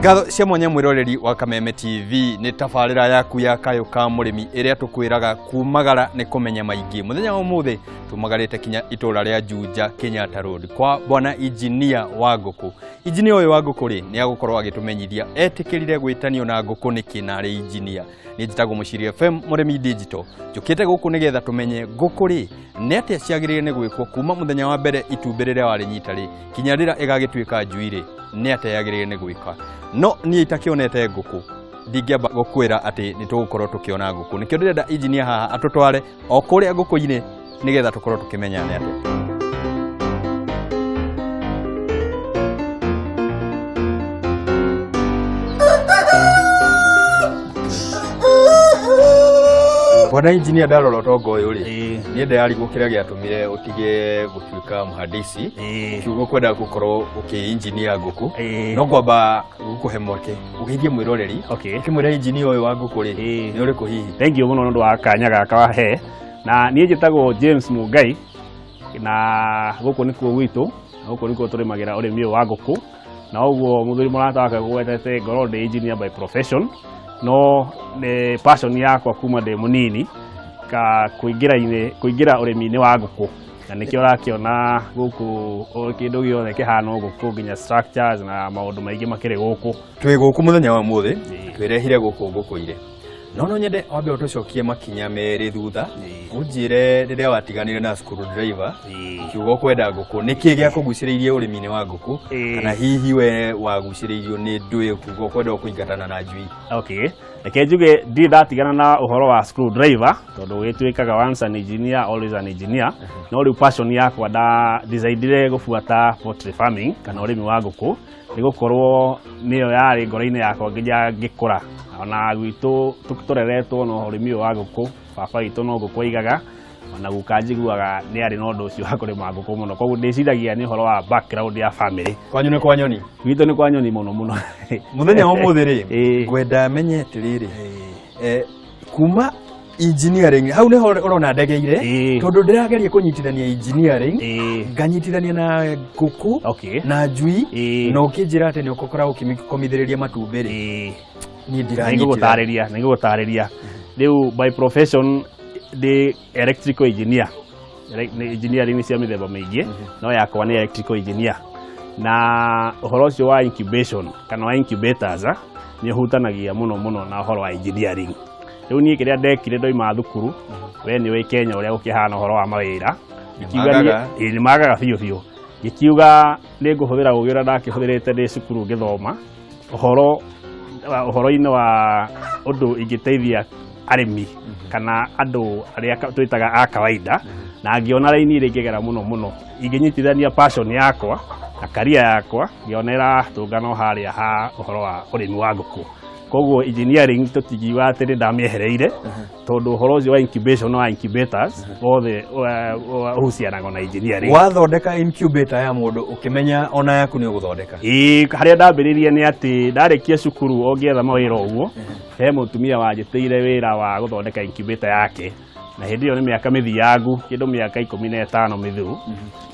Ngatho cia mwanya mwiroreri wa Kameme TV ni tabarira yaku ya Kayu Ka Murimi iria tukwiraga kumagara ni kumenya maingi. Muthenya wa muthi tumagarite kinya itura ria Juja Kenyatta Road kwa bwana engineer wa nguku. Engineer uyu wa nguku ri ni agukorwo agitumenyithia etikirire gwitanio na nguku niki na ri engineer. Ni njitagwo Muciria FM Murimi Digital. Njukite guku nigetha tumenye nguku ri ni atia ciagirire ni gwikwo kuma muthenya wa mbere itumbĩ rĩrĩa warĩ nyita ri kinya rĩrĩa ĩgagĩtuĩka njui ri ni atia yagirire ni gwika. No ni itakionete nguku ndingĩamba gukwira ati ni tugukorwo tukiona nguku nikio ndirenda engineer haha atutware o kuria nguku-ini nigetha tukorwo tukimenya ni atia. Bwana engineer ndarora tongo uyu ri ni ndayari gukira giatumire utige gutuika muhandisi kiugo kwenda gukorwo engineer nguku no ngwamba gukuhe mweke ugeithie mwiroreri ukimwira engineer uyu wa nguku ri ni uriku hihi. Thank you muno ndu wa kanya gaka wahe na nie njitagwo James Mugai na guku nikuo gwitu guku nikuo turimagira urimi wa nguku na uguo muthuri murata wake gwetete ngoro ndi engineer by profession no ni passion yakwa kuma ndi munini ka kuingira urimi-ini wa nguku na nikio rakiona guku kindu giothe kihana nguku nginya structures na maundu maingi makire guku twi guku muthenya wa muthi twirehire guku nguku-ire no nyende wambe utucokie makinya meri thutha unjire riria watiganire na screwdriver kiugo kwenda nguku niki gia kuguciririe urimi-ini wa nguku kana hihi we waguciririo ni ndui kiugo kwenda kuingatana na njui. Reke njuge ndi ndatigana na uhoro wa screwdriver tondu wituikaga once an engineer always an engineer no riu passion yakwa da decidire gufuata poultry farming kana urimi wa nguku nigukorwo niyo yari ngoro-ini yakwa nginya ngikura ona gwitu tureretwo no urimi wa nguku baba gitu no nguku aigaga ona guka njiguaga ni ari no ndu ucio wa kurima nguku muno koguo ndiciragia ni uhoro wa background ya family. Kwanyu ni kwa nyoni gwitu ni kwa nyoni muno muthenya wa muthi ri ngwenda menye tiriri kuma engineering hau neho urona ndegeire tondu ndirageria kunyitithania engineering nganyitithania na nguku na njui no ukinjira ati ni ukokora ukikomithiriria matumbĩ ri ni ndiranyitithania ningugutariria riu by profession the electrical engineer engineering ni cia mithemba mingi no yakwa ni electrical engineer na uhoro ucio wa incubation kana wa incubators ni hutanagia muno na uhoro wa engineering. Riu ni kiria ndekire ndoima thukuru we ni we Kenya uria ukihana uhoro wa mawira ikiuga ni magaga biu ikiuga ni nguhuthira ugira ndakihuthirite ndi cukuru ngithoma uhoro-ini wa undu ingiteithia arimi kana andu aria twitaga a kawaida na ngiona raini iri ngegera muno inginyitithania passion yakwa na career yakwa ngionera tungano haria ha uhoro wa urimi wa nguku koguo engineering tutigiwa ati ndamiehereire tondu uhoro ucio wa incubation wa incubators wothe uhusianaga na engineering. Wathondeka incubator ya mundu ukimenya ona yaku ni uguthondeka haria ndambiririe ni ati ndarikia cukuru ongietha mawira uguo he mutumia wanjiteire wira wa guthondeka incubator yake na hindi iyo ni miaka mithiangu kindu miaka 15 mithiru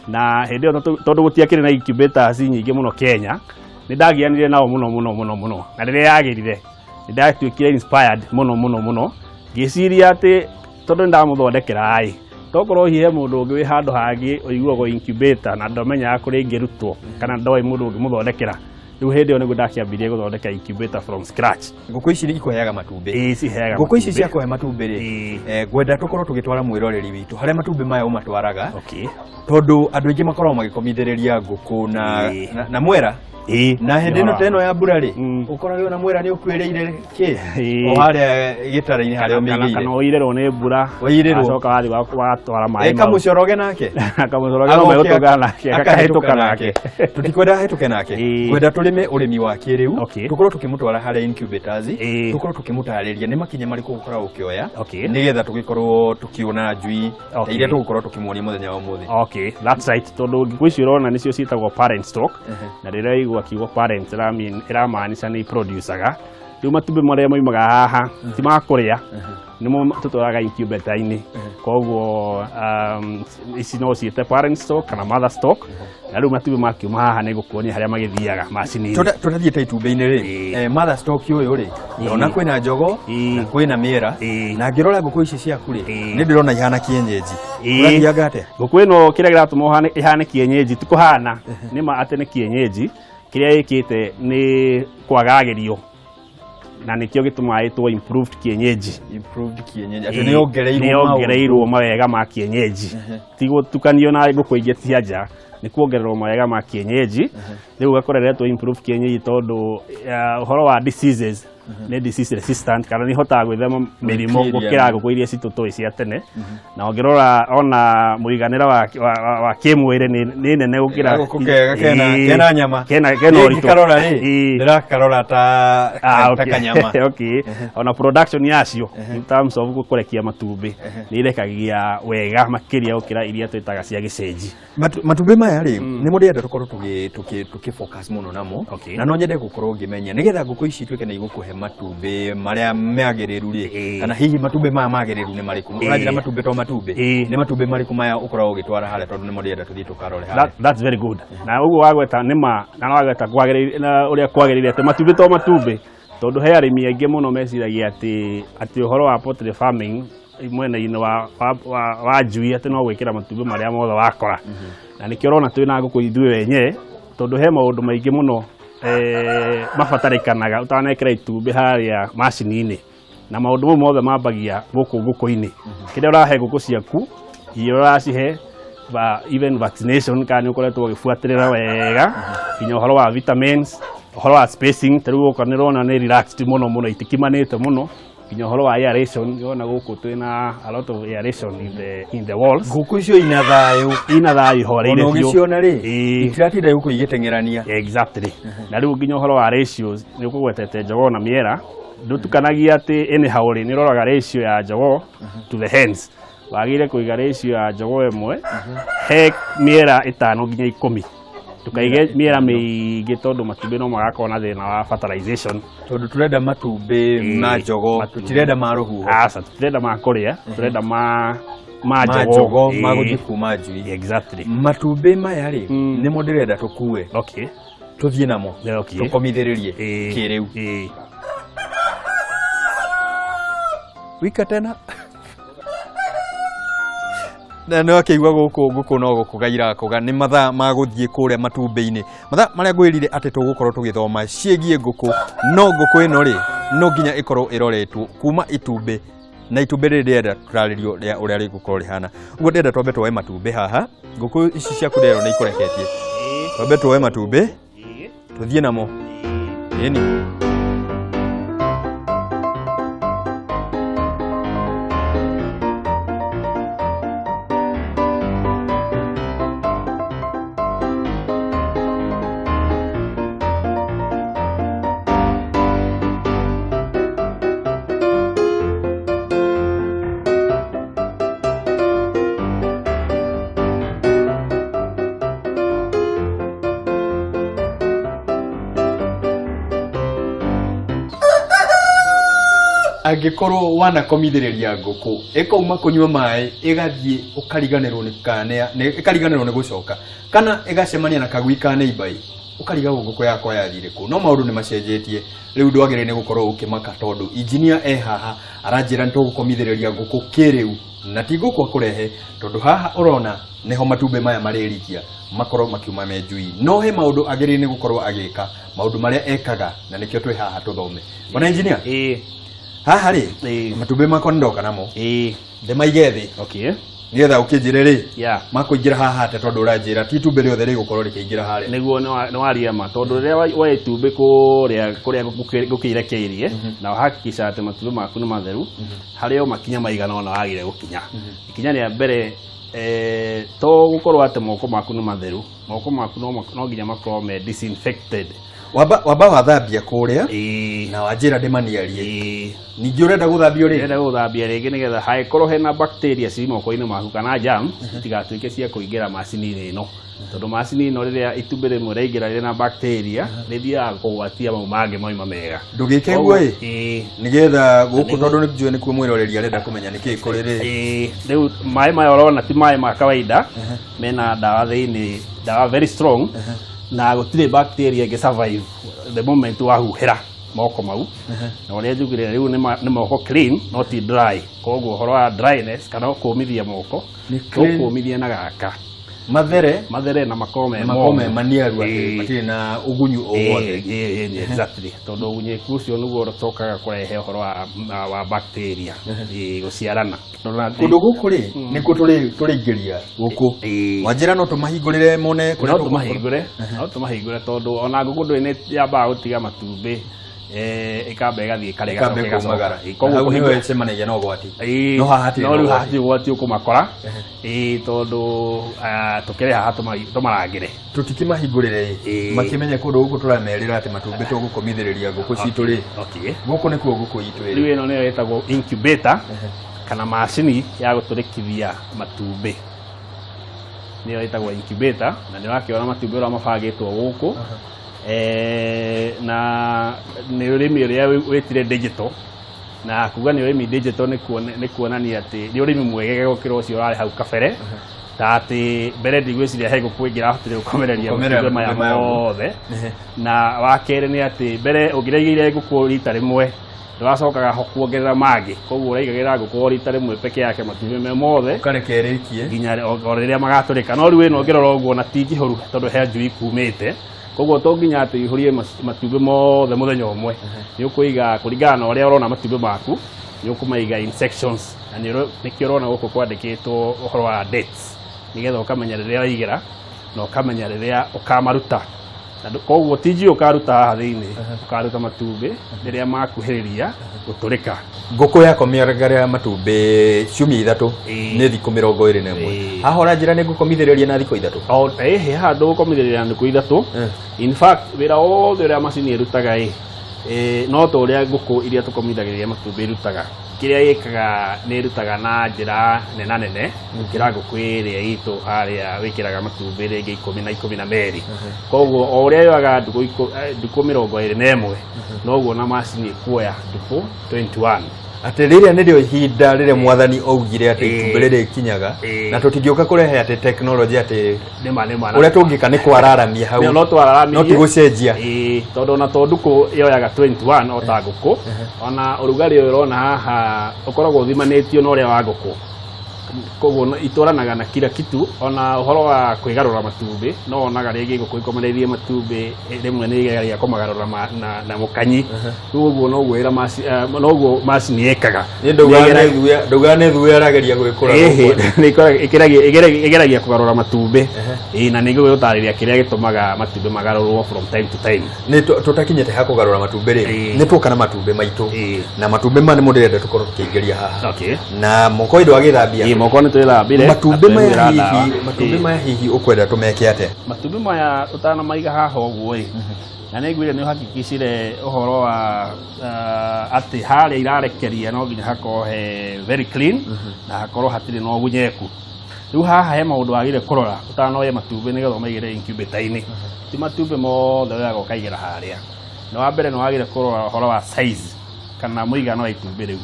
na hindi iyo tondu gutiakire na incubators nyingi muno Kenya ni ndagianire nao muno na riria yagirire ni ndatuikire inspired muno ngiciria ati tondu ndamuthondekera tokorwo hihe mundu ungi wi handu hangi uiguago incubator na ndomenya kuri ngirutwo kana ndoi mundu ungi muthondekera riu hindi iyo niguo ndakiambirie guthondeka incubator from scratch. Nguku ici ikoheaga matumbĩ ciheaga nguku ici cia kuhe matumbĩ ri ngwenda tukorwo tugitwara mwiroreri witu haria matumbĩ maya umatwaraga tondu andu aingi makorwo magikomithiriria nguku na mwera na hindi no teno ya mbura ri ukoragwo na mwera ni ukwireire ki o haria gitara-ini haria umigiire kana oirerwo ni mbura acoka wathi watwara mai kamucoroge nake kamucoroge no megutuga nake akahituka nake tutikwenda hituke nake kwenda turime urimi wa kiriu tukorwo tukimutwara haria incubators tukorwo tukimutariria ni makinya mariku gukorwo ukioya nigetha tugikorwo tukiona njui iria tugukorwo tukimuonia muthenya wa muthi. That's right tondu nguku icio urona nicio ciitagwo parent stock na riria igwa kiugo parent iramaanisha ni producer riu matumbĩ maria moimaga haha ti ma kũrĩa nimo tutwaraga incubator-inĩ koguo ici no ciĩte parent stock kana mother stock na riu matumbĩ makiuma haha nĩ gũkuonia harĩa magĩthiaga macini-inĩ tutathiĩte itumbĩ-inĩ rĩ mother stock ũyũ rĩ ona kwĩna njogo na kwĩna mĩera na ngĩrora ngũkũ ici ciaku rĩ nĩ ndĩrona ihana kienyeji ũrathianga atĩa ngũkũ ĩno kĩrĩa kĩratũma ihane kienyeji ti kũhana nĩma atĩ nĩ kienyeji kĩrĩa ĩkĩte nĩ kwagagĩrio na nĩkĩo gĩtũmaga ĩtwo improved kienyeji atĩ nĩ ongereirwo mawega ma kienyeji ti gũtukanio na ngũkũ ingĩ cia nja nĩ kuongererwo mawega ma kienyeji rĩu ũgakoreretwo improved kienyeji tondũ ũhoro wa diseases nĩ disease resistant kana nĩ hotaga gwĩthema mĩrimũ gũkĩra ngũkũ iria citũ cia tene na ũngĩrora ona mũiganĩra wa kĩmwĩrĩ nĩ nene gũkĩra kena nyama kena ũritũ ndĩrakarora ta kanyama ona production yacio in terms of gũkũrekia matumbĩ nĩ irekagia wega makĩria gũkĩra iria twĩtaga cia gĩcenji matumbĩ maya rĩ nĩ mũndũ yenda tũkorwo tũkĩfocus mũno namo na no nyende gũkorwo ngĩmenya nĩgetha ngũkũ ici ituĩke nĩ igũkũhe matumbĩ marĩa magĩrĩru rĩ kana hihi matumbĩ maya magĩrĩru nĩ marĩkũ ũranjĩra matumbĩ to matumbĩ nĩ matumbĩ marĩkũ maya ũkoragwo ũgĩtwara harĩa tondũ nĩ mũndũ yenda tũthiĩ tũkarore harĩa that's very good na ũguo wagweta nĩma na wagweta ũrĩa kwagĩrĩire atĩ matumbĩ to matumbĩ tondũ he arĩmi aingĩ mũno meciragia atĩ ũhoro wa poultry farming mwena-inĩ wa njui atĩ no gwĩkĩra matumbĩ marĩa mothe wakora na nĩkĩo ũrona twĩna ngũkũ ithuĩ wenye tondũ he maũndũ maingĩ mũno mabatarĩkanaga ũtanekĩra itumbĩ harĩa macini-inĩ na maũndũ mau mothe mambagia gũkũ ngũkũ-inĩ kĩrĩa ũrahe ngũkũ ciaku irio ũracihe even vaccination kana nĩ ũkoretwo ũgĩbuatĩrĩra wega nginya ũhoro wa vitamins ũhoro wa spacing tarĩu gũkũ nĩ ũrona nĩ relaxed mũno itikimanĩte mũno nginya ũhoro wa aeration nĩwona gũkũ twĩna a lot of aeration in the walls ngũkũ icio ina thayũ horeire biũ ona ũgĩciona rĩ itiratinda gũkũ igĩteng'erania exactly na rĩu nginya ũhoro wa ratios nĩ ũkũgwetete njogoo na mĩera ndũtukanagia atĩ anyhow rĩ nĩ ũroraga ratio ya njogoo to the hens wagĩrĩire kũiga ratio ya njogoo ĩmwe he mĩera 5 nginya 10 tukaige mĩera mĩingĩ tondũ matumbĩ no magakorwo na thĩna wa fertilization tondũ turenda matumbĩ ma njogoo tutirenda ma rũhuho aca tutirenda ma kũrĩa turenda ma njogoo ma gũthiĩ kuma njui exactly matumbĩ maya rĩ nĩmo ndĩrenda tũkue tũthiĩ namo tũkomithĩrĩrie kĩrĩu wika tena na no akĩigua gũkũ no gũkũgaira kũga nĩ mathaa ma gũthiĩ kũrĩa matumbĩ-inĩ mathaa marĩa ngwĩrire atĩ tũgũkorwo tũgĩthoma ciĩgiĩ ngũkũ no ngũkũ ĩno rĩ no nginya ĩkorwo ĩroretwo kuma itumbĩ na itumbĩ rĩrĩ ndĩrenda tũrarĩrio ũrĩa rĩgũkorwo rĩhana ũguo ndĩrenda twambe tuoe matumbĩ haha ngũkũ ici ciaku ndĩrero nĩ ikũreketie twambe tuoe matumbĩ tũthiĩ namo ĩni angĩkorwo wanakomithĩrĩria ngũkũ ĩkauma kũnyua maĩ ĩgathiĩ ũkariganĩrwo nĩ gũcoka kana ĩgacemania na kagui ka neighbor ũkarigwo ngũkũ yakwa yathire kũ no maũndũ nĩ macenjetie rĩu ndwagĩrĩire nĩ gũkorwo ũkĩmaka tondũ engineer haha aranjĩra nĩtũgũkomithĩrĩria ngũkũ kĩrĩu na ti ngũkũ akũrehe tondũ haha ũrona nĩho matumbĩ maya marĩrikia makorwo makiuma me njui no he maũndũ agĩrĩire nĩ gũkorwo agĩka maũndũ marĩa ekaga na nĩkĩo twĩ haha tũthome ona engineer haha rĩ matumbĩ makwa ndoka namo ndĩmaige thĩ nĩgetha ũkĩnjĩre rĩ makũingĩra haha te tondũ ũranjĩra ti itumbĩ rĩothe rĩgũkorwo rĩkĩingĩra harĩa nĩguo nĩ waria ma tondũ rĩrĩa woe itumbĩ kũrĩa gũkĩrekeirie na wahakikisha atĩ matumbĩ maku nĩ matheru harĩa o makinya maigana ona wagĩrĩire gũkinya ikinya rĩa mbere to gũkorwo atĩ moko maku nĩ matheru moko maku no nginya makorwo me disinfected wamba wathambia kuria na wanjira ndimaniarie ningĩ ũrenda gũthambia ũrĩ ndĩrenda gũthambia rĩngĩ nĩgetha hangĩkorwo hena bacteria ci moko-inĩ maku kana germ itigatuĩke cia kũingĩra macini-inĩ ĩno tondũ macini ĩno rĩrĩa itumbĩ rĩmwe rĩaingĩra rĩna bacteria rĩthiaga kũgwatia mau mangĩ mauma mega ndũgĩke guo nĩgetha gũkũ tondũ nĩnjũĩ nĩkuo mwĩroreri arenda kũmenya nĩkĩĩ kũrĩ rĩu maĩ maya ũrona ti maĩ ma kawaida mena ndawa thĩinĩ ndawa very strong na gũtirĩ bacteria ĩngĩ survive the moment wahuhĩra moko mau na ũrĩa njugire rĩu nĩ moko clean no ti dry koguo ũhoro wa dryness kana kũmithia moko ũkũmithia na gaka mathere na makome maniaru atĩ matirĩ na ũgunyu o wothe exactly tondũ ũgunyeku ũcio nĩguo ũcokaga kũrehe ũhoro wa bacteria gũciarana kũndũ gũkũ rĩ nĩkuo tũrĩingĩria gũkũ wanjĩra no tũmahingũrĩre mone no tũmahingũre tondũ ona ngũkũ ndũĩ nĩ yambaga gũtiga matumbĩ ikamba igathiĩ ĩkamagara koguo nĩwe ĩcemanagia na ũgwati no haha hatirĩ ũgwati ũkũmakora tondũ tũkĩrĩ haha tũmarangĩre tũtikĩmahingũrĩre makĩmenye kũndũ gũkũ tũramerĩra atĩ matumbĩ tũgũkomithĩrĩria ngũkũ citũ rĩ gũkũ nĩkuo ngũkũ itũ ĩrĩ rĩu ĩno nĩyo ĩtagwo incubator kana macini ya gũtũrĩkithia matumbĩ nĩyo ĩtagwo incubator na nĩũrakĩona matumbĩ ũrĩa mabangĩtwo gũkũ na nĩ ũrĩmi ũrĩa wĩtire digital na kuga nĩ ũrĩmi digital nĩ kuonania atĩ nĩ ũrĩmi mwegege gũkĩra ũcio ũrarĩ hau kabere ta atĩ mbere ndigwĩciria he ngũkũ ĩngĩrahotire gũkomereria matumbĩ maya mothe na wa kerĩ nĩ atĩ mbere ũngĩraigĩire ngũkũ rita rĩmwe ndũracokaga kuongerera mangĩ koguo ũraigagĩra ngũkũ rita rĩmwe peke yake matumbĩ me mothe ũkarekerĩkie nginya o rĩrĩa magatũrĩka no rĩu ĩno ũngĩrora ũguo na ti njihũru tondũ he njui kumĩte koguo to nginya atĩ ihũrie matumbĩ mothe mũthenya ũmwe nĩ ũkũiga kũringana na ũrĩa ũrona matumbĩ maku nĩ ũkũmaiga in sections na nĩkĩo ũrona gũkũ kwandĩkĩtwo ũhoro wa dates nĩgetha ũkamenya rĩrĩa waigĩra na ũkamenya rĩrĩa ũkamaruta koguo ti njui ũkaruta haha thĩinĩ ũkaruta matumbĩ rĩrĩa makuhĩrĩria gũtũrĩka ngũkũ yakomĩaga matumbĩ ciumia ithatũ nĩ thikũ 21 haha ũranjĩra nĩ ngũkomithĩrĩria na thikũ ithatũ haha ndũgũkomithĩrĩria na thikũ ithatũ in fact wĩra wothe ũrĩa macini ĩrutaga no ta ũrĩa ngũkũ iria tũkomithagĩrĩria matumbĩ irutaga kĩrĩa gĩkaga nĩ ĩrutaga na njĩra nene gũkĩra ngũkũ ĩrĩa itũ harĩa wĩkĩraga matumbĩ rĩngĩ 10 na 12 koguo o ũrĩa yoaga ndukũ 21 noguo na macini ĩkuoya ndukũ 21 atĩ rĩrĩa nĩrĩo ihinda rĩrĩa mwathani augire atĩ itumbĩ rĩrĩ ikinyaga na tũtingĩũka kũrehe atĩ tekinoronjĩ atĩ ũrĩa tũngĩka nĩ kwararamia hau no ti gũcenjia tondũ ona to ndukũ yoyaga 21 o ta ngũkũ ona ũrugarĩ ũyũ ũrona haha ũkoragwo ũthimanĩtio na ũrĩa wa ngũkũ koguo itũranaga na kila kitu ona ũhoro wa kwĩgarũra matumbĩ no onaga rĩngĩ ngũkũ ikomereirie matumbĩ rĩmwe nĩ ĩgeragia kũmagarũra na mũkanyi rĩu ũguo noguo macini ĩkaga ndũganethue arageria gwĩkũra ĩgeragia kũgarũra matumbĩ na nĩguo gũtarĩria kĩrĩa gĩtũmaga matumbĩ magarũrwo from time to time tũtakinyĩte ha kũgarũra matumbĩ rĩ nĩ tuoka na matumbĩ maitũ na matumbĩ maya nĩ mũndũ rĩenda tũkorwo tũkĩingĩria haha na moko indo agĩthambia moko nĩ twĩthambire matumbĩ maya hihi ũkwenda tũmeke atĩa matumbĩ maya ũtanamaiga haha ũguo na nĩ ngwĩre nĩ ũhakikicire ũhoro wa atĩ harĩa irarekeria no nginya hakorwo he very clean na hakorwo hatirĩ na ũgunyeku rĩu haha he maũndũ wagĩrĩire kũrora ũtanoye matumbĩ nĩgetha ũmaigĩre incubator-inĩ ti matumbĩ mothe wega ũkaigĩra harĩa na wa mbere nĩ wagĩrĩire kũrora ũhoro wa size kana mũigana wa itumbĩ rĩu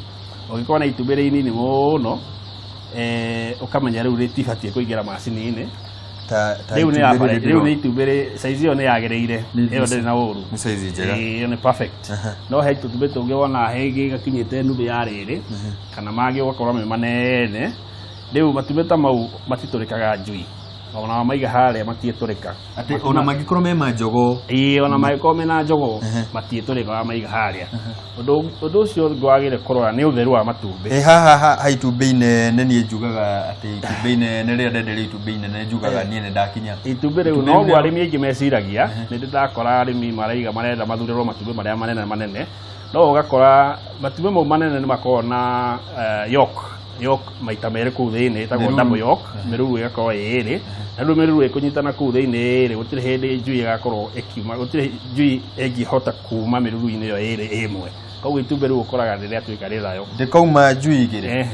ũngĩkorwo na itumbĩ rĩ inini mũno ukamenya rĩu rĩtibatiĩ kũingĩra macini-inĩ rĩu nĩ itumbĩ rĩ size ĩyo nĩ yagĩrĩire ĩyo ndĩrĩ na ũru nĩ size njega ĩyo nĩ perfect no he tũtumbĩ tũngĩ wona hĩngĩ gakinyĩte nuthu ya rĩrĩ kana mangĩ ũgakorwo me manene rĩu matumbĩ ta mau matitũrĩkaga njui ona wamaiga harĩa matiĩtũrĩka atĩ ona mangĩkorwo me manjogo ona mangĩkorwo mena njogo matiĩtũrĩka wamaiga harĩa ũndũ ũcio wagĩrĩire kũrora nĩ ũtheru wa matumbĩ haha itumbĩ inene niĩ njugaga atĩ itumbĩ inene rĩrĩa ndenderio itumbĩ inene njugaga niĩ nĩ ndakinya itumbĩ rĩu noguo arĩmi aingĩ meciragia nĩ ndĩrakora arĩmi maraiga marenda mathurĩrwo matumbĩ marĩa manene no ũgakora matumbĩ mau manene nĩ makoragwo na yolk yok maita merĩ kũu thĩinĩ ĩtagwo double yok mĩruru ĩgakorwo ĩrĩ na rĩu mĩruru ĩkũnyitana kũu thĩinĩ rĩ gũtirĩ hĩndĩ njui ĩgakorwo ĩkiuma gũtirĩ njui ĩngĩhota kuma mĩruru-inĩ ĩyo ĩrĩ ĩmwe koguo itumbĩ rĩu ũkoraga rĩrĩa tuĩka rĩthayo ndĩkauma njui igĩrĩ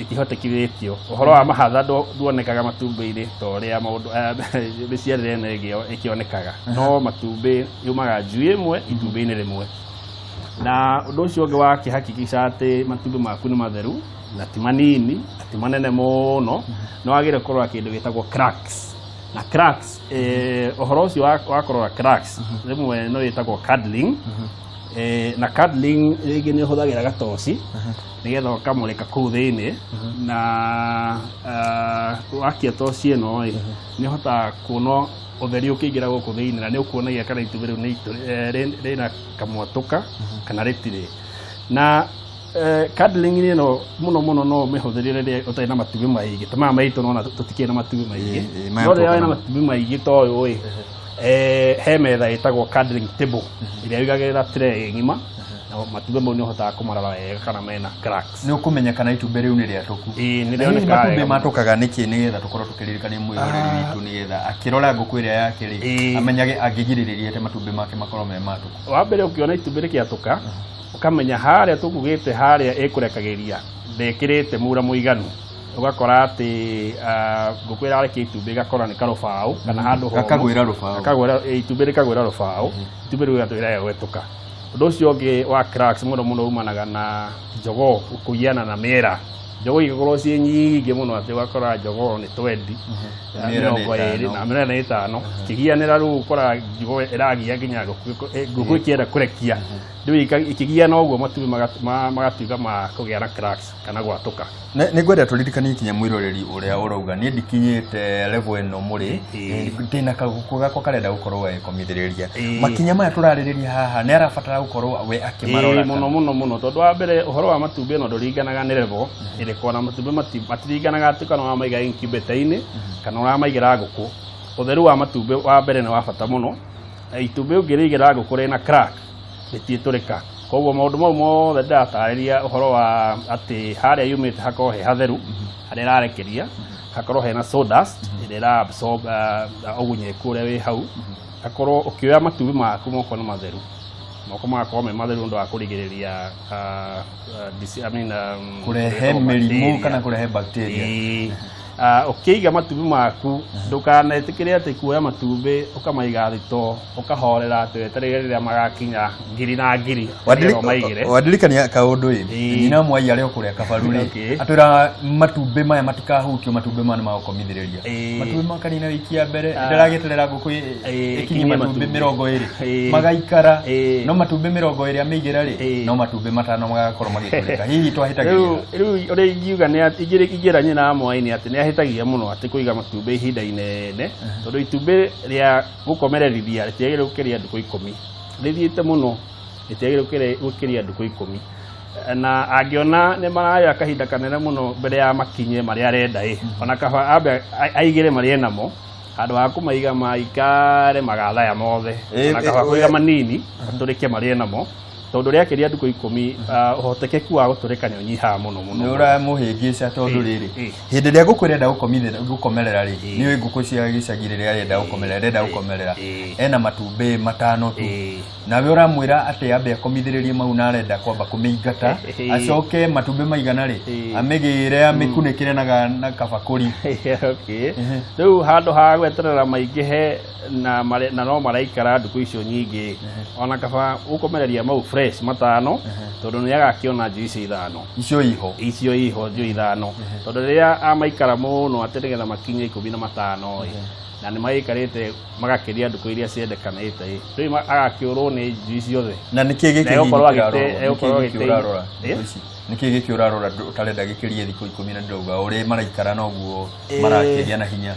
itihotekithĩtio ũhoro wa mahatha nduonekaga matumbĩ-inĩ ta ũrĩa maũndũ mĩciarĩre ĩno ĩngĩ ĩkĩonekaga no matumbĩ yumaga njui ĩmwe itumbĩ-inĩ rĩmwe na ũndũ ũcio ũngĩ wakĩhakikica atĩ matumbĩ maku nĩ matheru na ti manini ti manene mũno no wagĩrĩire kũrora kĩndũ gĩtagwo cracks na cracks ũhoro ũcio wa kũrora cracks rĩmwe no ĩtagwo cuddling na cuddling rĩngĩ nĩ ũhũthagĩra gatoci nĩgetha ũkamũrĩka kũu thĩinĩ na wakia toci ĩno nĩ ũhotaga kuona ũtheri ũkĩingĩra gũkũ thĩinĩ na nĩ ũkuonagia kana itumbĩ rĩu rĩna kamwatũka kana rĩtirĩ na cuddling ĩno mũno no ũmĩhũthĩrire rĩrĩa ũtarĩ na matumbĩ maingĩ ta maya maitũ nona tũtikĩrĩ na matumbĩ maingĩ no rĩrĩa wĩna matumbĩ maingĩ ta ũyũ he metha ĩtagwo cuddling table ĩrĩa wĩigagĩrĩra tray ng'ima na matumbĩ mau nĩ ũhotaga kũmarora wega kana mena cracks nĩ ũkũmenya kana itumbĩ rĩu nĩ rĩatũku matumbĩ matũkaga nĩkĩ nĩgetha tũkorwo tũkĩririkania mwĩroreri witũ nĩgetha akĩrora ngũkũ ĩrĩa yake rĩ amenyage angĩgirĩrĩria atĩ matumbĩ make makorwo me matũku wa mbere ũkĩona itumbĩ rĩkĩatũka ũkamenya harĩa tũkugĩte harĩa ĩkũrekagĩria ndĩkĩrĩte mura mũiganu ũgakora atĩ ngũkũ ĩrarekia itumbĩ ĩgakora nĩ karũbaũ kana handũ homũ gakagwĩra itumbĩ rĩkagwĩra rũbaũ itumbĩ rĩu gatwĩraga gwetũka ũndũ ũcio ũngĩ wa cracks mũno umanaga na njogoo kũgiana na mĩera njogoo igĩkorwo ciĩ nyingĩ mũno atĩ ũgakora njogoo nĩ 20 mĩrongo ĩrĩ na mĩrongo ĩtano ikĩgianĩra rĩu ũkora njogoo ĩragia nginya ngũkũ ĩkĩenda kũrekia rĩu ikĩgiana ũguo matumbĩ magatuĩka ma kũgĩa na cracks kana gwatũka nĩ ngwenda tũririkanie ikinya mwĩroreri ũrĩa ũrauga niĩ ndikinyĩte level ĩno mũrĩ ndĩna kagũkũ gakwa karenda gũkorwo gagĩkomithĩrĩria makinya maya tũrarĩrĩria haha nĩ arabatara gũkorwo we akĩmarora mũno tondũ wa mbere ũhoro wa matumbĩ ĩno ndũringanaga nĩ level ĩrĩkũ na matumbĩ matiringanaga atĩ kana ũramaiga incubator-inĩ kana ũramaigĩra ngũkũ ũtheru wa matumbĩ wa mbere nĩ wa bata mũno itumbĩ ũngĩrĩigĩra ngũkũ rĩna crack rĩtiĩtũrĩka koguo maũndũ mau mothe ndĩratarĩria ũhoro wa atĩ harĩa yumĩte hakorwo he hatheru harĩa ĩrarekeria hakorwo hena sawdust ĩrĩa ĩra-absorb ũgunyeku ũrĩa wĩ hau hakorwo ũkĩoya matumbĩ maku moko nĩ matheru moko magakorwo me matheru ũndũ wa kũrigĩrĩria kũrehe mĩrimũ kana kũrehe bacteria ũkĩiga matumbĩ maku ndũkanetĩkĩre atĩ kuoya matumbĩ ũkamaiga thito ũkahorera atĩ wetereire rĩrĩa magakinya ngiri na ngiri wadirikania kaũndũ nyina mwai arĩa ũkũrĩa kabaru-rĩ atwĩra matumbĩ maya matikahutio matumbĩ maya nĩ magũkomithĩrĩria matumbĩ makanina wiki ya mbere ndĩragĩeterera ngũkũ ĩkinyie matumbĩ 20 magaikara no matumbĩ 20 amĩigĩra-rĩ no matumbĩ 5 magakorwo magĩtũrĩka hihi twahĩtagĩria rĩu ũrĩa ingiuga nĩ ingĩra nyina mwai nĩ atĩ nĩahĩtagia mũno atĩ kũiga matumbĩ ihinda inene tondũ itumbĩ rĩa gũkomererithia rĩtiagĩrĩire gũkĩria ndukũ 10 rĩthiĩte mũno rĩtiagĩrĩire gũkĩria ndukũ 10 na angĩona nĩ maraya kahinda kanene mũno mbere ya makinye marĩa arenda ona kaba ambe aigĩre marĩa namo handũ ha kũmaiga maikare magathaya mothe ona kaba kũiga manini tũrĩke marĩa namo tondũ rĩakĩria ndukũ 10 ũhotekeku wa gũtũrĩka nĩ ũnyihaga mũno nĩ ũramũhĩngĩca tondũ rĩrĩ hĩndĩ ĩrĩa ngũkũ ĩrenda gũkomerera-rĩ nĩũĩ ngũkũ cia gĩcagi rĩrĩa arenda gũkomerera ena matumbĩ 5 tu nawe ũramwĩra atĩ ambe akomithĩrĩrie mau na arenda kwamba kũmĩingata acoke matumbĩ maigana-rĩ amĩgĩre amĩkunĩkĩre na kabakũri rĩu handũ ha gweterera maingĩhe na no maraikara ndukũ icio nyingĩ ona kaba gũkomereria mau fresh 5 tondũ nĩ agakĩona njui icio 5 icio iho njui 5 tondũ rĩrĩa amaikara mũno atĩ nĩgetha makinye 15 na nĩ maikarĩte magakĩria ndukũ iria ciendekanĩte rĩu agakĩũrwo nĩ njui ciothe na nĩkĩĩ gĩkĩ ũrarora ũtarenda gĩkĩrie thikũ 10 na ndĩrauga ũrĩa maraikara noguo marakĩria na hinya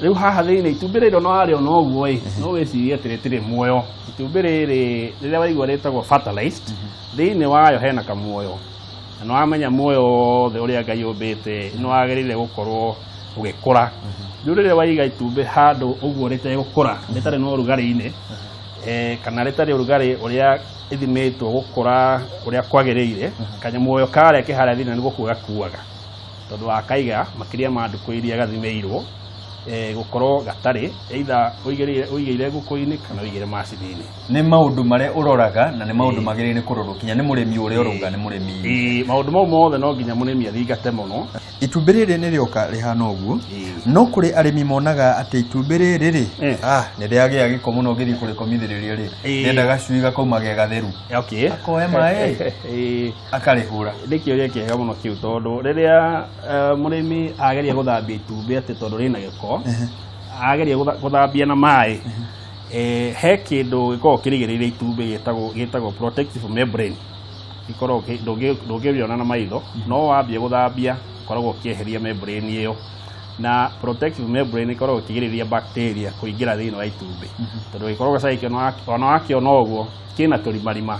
rĩu haha thĩinĩ itumbĩ rĩrĩ no warĩona ũguo no wĩcirie atĩ rĩtirĩ muoyo itumbĩ rĩrĩ rĩrĩa waigua rĩtagwo fertilized thĩinĩ wayo hena kamuoyo na nĩ wamenya muoyo wothe ũrĩa Ngai ũmbĩte nĩ wagĩrĩire gũkorwo ũgĩkũra rĩu rĩrĩa waiga itumbĩ handũ ũguo rĩtegũkũra rĩtarĩ na ũrugarĩ-inĩ kana rĩtarĩ ũrugarĩ ũrĩa ithimĩtwo gũkũra ũrĩa kwagĩrĩire kanyamuoyo karĩa kĩharĩa thĩinĩ nĩ gũkua gakuaga tondu wakaiga makiria ma nduku iria gathimeirwo gukorwo gatari either uigire nguku-ini kana uigire macini-ini. Ni maundu maria uroraga na ni maundu magire ni kurorwo kinya ni murimi uria uruga ni murimi. Maundu mau mothe no nginya murimi athingate muno. Itumbi riri ni rioka rihana uguo no kuri arimi monaga ati itumbi riri ni riagia giko muno ngithii kurikomithiriria ri nenda gacui gakaumage gatheru akoe mai akarihura ni kiuria kiega muno kiu tondu riria murimi ageria guthambia itumbi ati tondu rina giko ageria guthambia na mai he kindu gikorwo kirigiriria itumbi gitagwo protective membrane ikorwo ndungiriona na maitho no wambie guthambia koragwo kieheria membrane iyo na protective membrane ikoragwo ikigiriria bacteria kuingira thiini wa itumbi tondu ikoragwo saikio ona wakiona uguo kina turimarima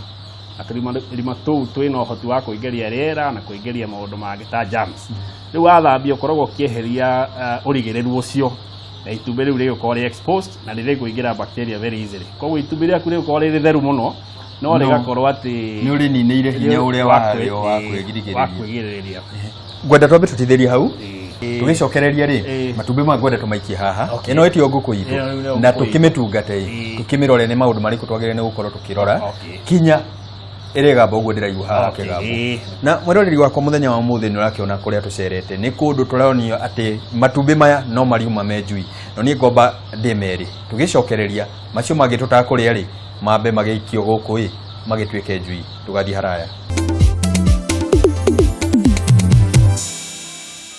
na turimarima tuu twina uhoti wa kuingiria riera na kuingiria maundu mangi ta germs riu wathambia ukoragwo kieheria urigiriru ucio na itumbi riu rigukorwo exposed na ririkuingira bacteria very easily koguo itumbi riaku rigukorwo riri theru muno no rigakorwo ati ni urininire hinya uria wario wa kwigiriria ngwenda twambe tutithirie hau tugicokereria ri matumbi ma ngwenda tumaikie haha ino etio nguku itu na tukimitungate tukimirore ni maundu mariku twagire ni gukorwo tukirora kinya irigamba uguo ndiraigua haha kigambo na mwiroreri wakwa muthenya wa muthi ni urakiona kuria tucerete ni kundu turonio ati matumbi maya no mariuma menjui no ni ngomba ndimeri tugicokereria macio mangi tutakuria ri mambe magikio guku magitwike njui tugathi haraya.